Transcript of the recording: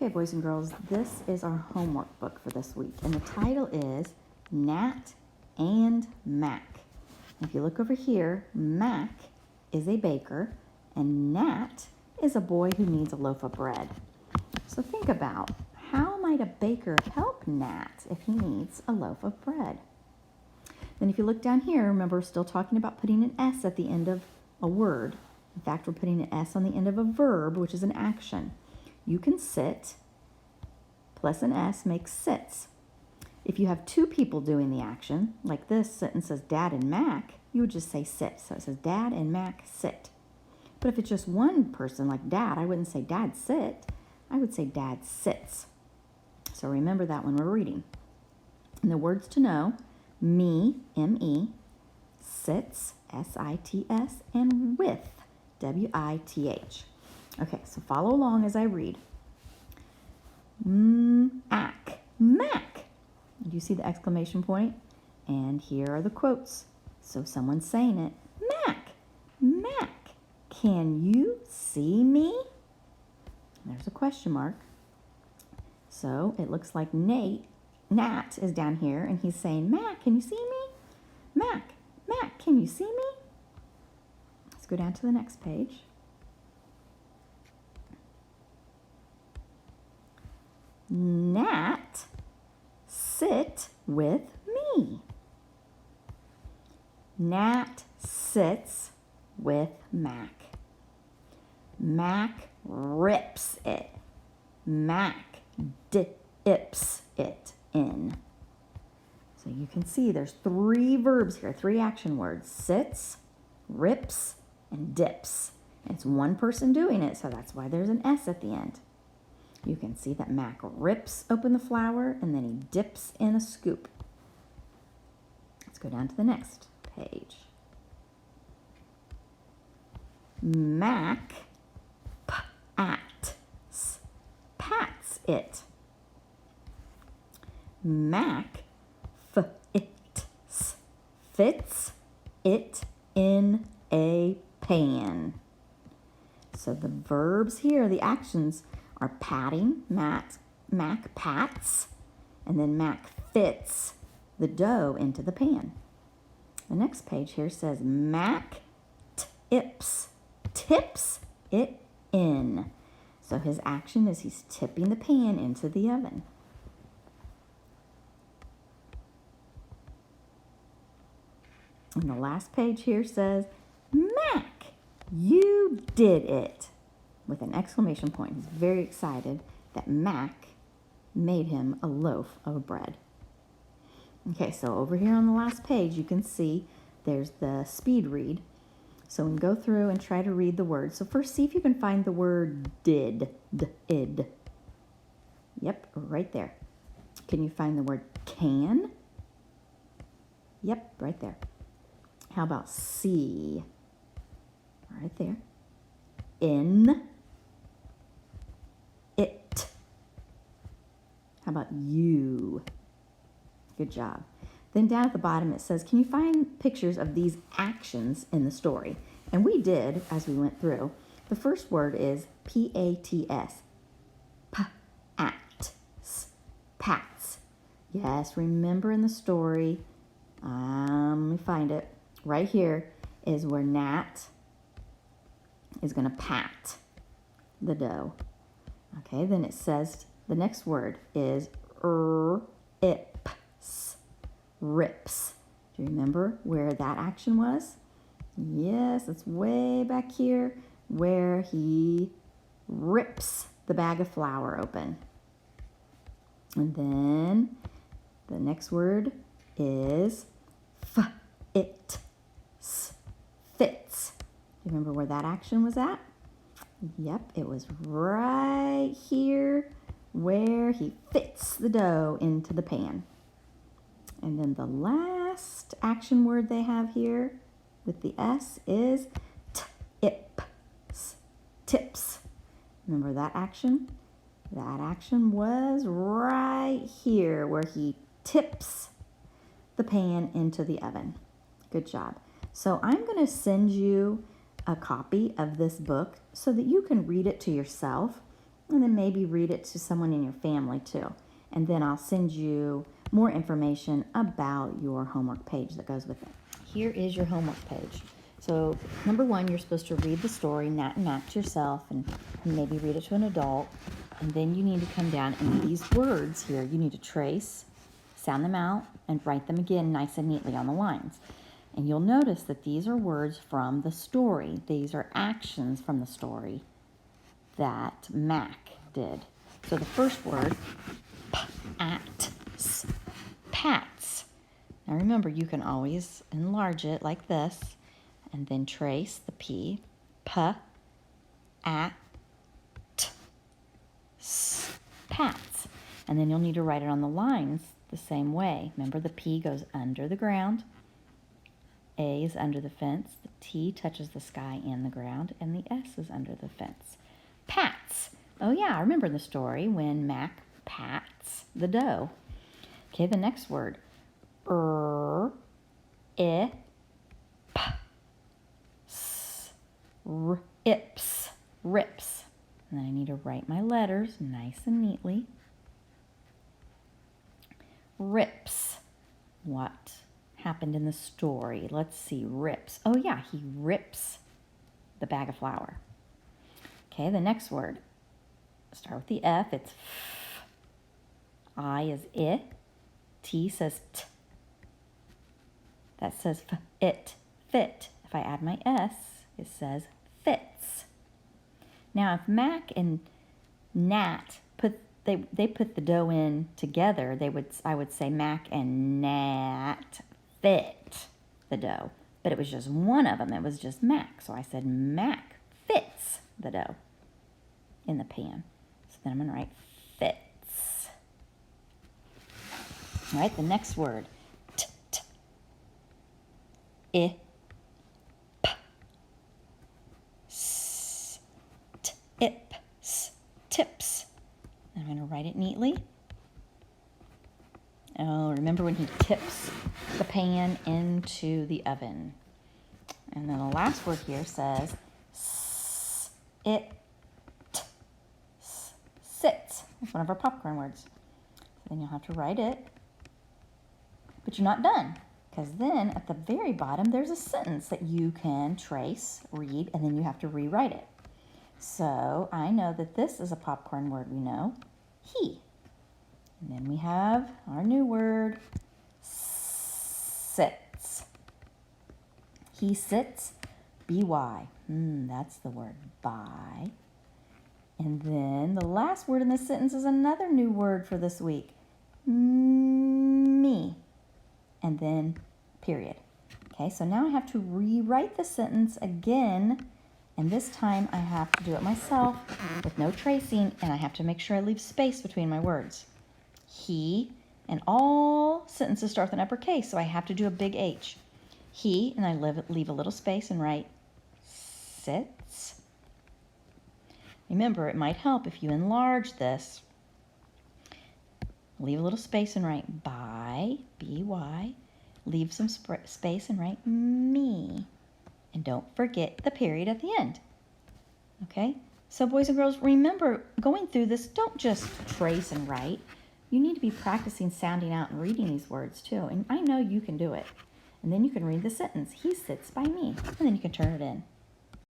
Okay, boys and girls, this is our homework book for this week, and the title is Nat and Mac. If you look over here, Mac is a baker, and Nat is a boy who needs a loaf of bread. So think about, how might a baker help Nat if he needs a loaf of bread? Then if you look down here, remember we're still talking about putting an S at the end of a word. In fact, we're putting an S on the end of a verb, which is an action. You can sit, plus an S makes sits. If you have two people doing the action, like this sentence says Dad and Mac, you would just say sit. So it says Dad and Mac sit. But if it's just one person, like Dad, I wouldn't say Dad sit. I would say Dad sits. So remember that when we're reading. And the words to know, me, M-E, sits, S-I-T-S, and with, W-I-T-H. Okay, so follow along as I read. Mac, Mac. Do you see the exclamation point? And here are the quotes. So someone's saying it. Mac, Mac, can you see me? There's a question mark. So it looks like Nat is down here, and he's saying, Mac, can you see me? Mac, Mac, can you see me? Let's go down to the next page. Nat, sit with me. Nat sits with Mac. Mac rips it. Mac dips it in. So you can see there's three verbs here, three action words: sits, rips, and dips. It's one person doing it, so that's why there's an S at the end. You can see that Mac rips open the flour and then he dips in a scoop. Let's go down to the next page. Mac pats it. Mac fits it in a pan. So the verbs here, the actions, are patting. Mac pats, and then Mac fits the dough into the pan. The next page here says Mac tips it in. So his action is he's tipping the pan into the oven. And the last page here says, Mac, you did it, with an exclamation point. He's very excited that Mac made him a loaf of bread. Okay, so over here on the last page, you can see there's the speed read. So we can go through and try to read the words. So first, see if you can find the word did, id. Yep, right there. Can you find the word can? Yep, right there. How about see? Right there. In. It. How about you? Good job. Then down at the bottom it says, can you find pictures of these actions in the story? And we did as we went through. The first word is P-A-T-S. Pats. Yes, remember in the story, let me find it. Right here is where Nat is going to pat the dough. Okay, then it says the next word is ips, rips. Do you remember where that action was? Yes, it's way back here where he rips the bag of flour open. And then the next word is fits. Do you remember where that action was at? Yep, it was right here where he fits the dough into the pan. And then the last action word they have here with the S is tips. Remember that action? That action was right here where he tips the pan into the oven. Good job. So I'm going to send you a copy of this book so that you can read it to yourself And then maybe read it to someone in your family too. And then I'll send you more information about your homework page that goes with it. Here is your homework page. So number 1, you're supposed to read the story, Nat and Mac, to yourself and maybe read it to an adult. And then you need to come down and these words here, you need to trace, sound them out, and write them again nice and neatly on the lines. And you'll notice that these are words from the story. These are actions from the story that Mac did. So the first word, pats, pats. Now remember, you can always enlarge it like this, and then trace the P, at, pats. And then you'll need to write it on the lines the same way. Remember, the P goes under the ground, A is under the fence, the T touches the sky and the ground, and the S is under the fence. Pats. Oh yeah, I remember the story when Mac pats the dough. Okay, the next word. Ips. Rips. And then I need to write my letters nice and neatly. Rips. What happened in the story? Let's see. Rips. Oh yeah, he rips the bag of flour. Okay, the next word. Start with the F. It's f. I is I. T says t. That says f, it, fit. If I add my S, it says fits. Now, if Mac and Nat put the dough in together, I would say Mac and Nat fit the dough. But it was just one of them. It was just Mac. So I said Mac fits the dough in the pan. So then I'm going to write fits. All right, the next word. Tips. I'm going to write it neatly. Oh, remember when he tips the pan into the oven. And then the last word here says sits. That's one of our popcorn words. So then you'll have to write it. But you're not done, because then at the very bottom there's a sentence that you can trace, read, and then you have to rewrite it. So I know that this is a popcorn word we know, he. And then we have our new word, sits. He sits, B-Y. That's the word, by. And then the last word in this sentence is another new word for this week, me. And then period. Okay, so now I have to rewrite the sentence again, and this time I have to do it myself with no tracing, and I have to make sure I leave space between my words. He, and all sentences start with an uppercase, so I have to do a big H. He, and I leave a little space and write sits. Remember, it might help if you enlarge this. Leave a little space and write by, B-Y. Leave some space and write me. And don't forget the period at the end. Okay? So boys and girls, remember, going through this, don't just trace and write. You need to be practicing sounding out and reading these words too. And I know you can do it. And then you can read the sentence, he sits by me. And then you can turn it in.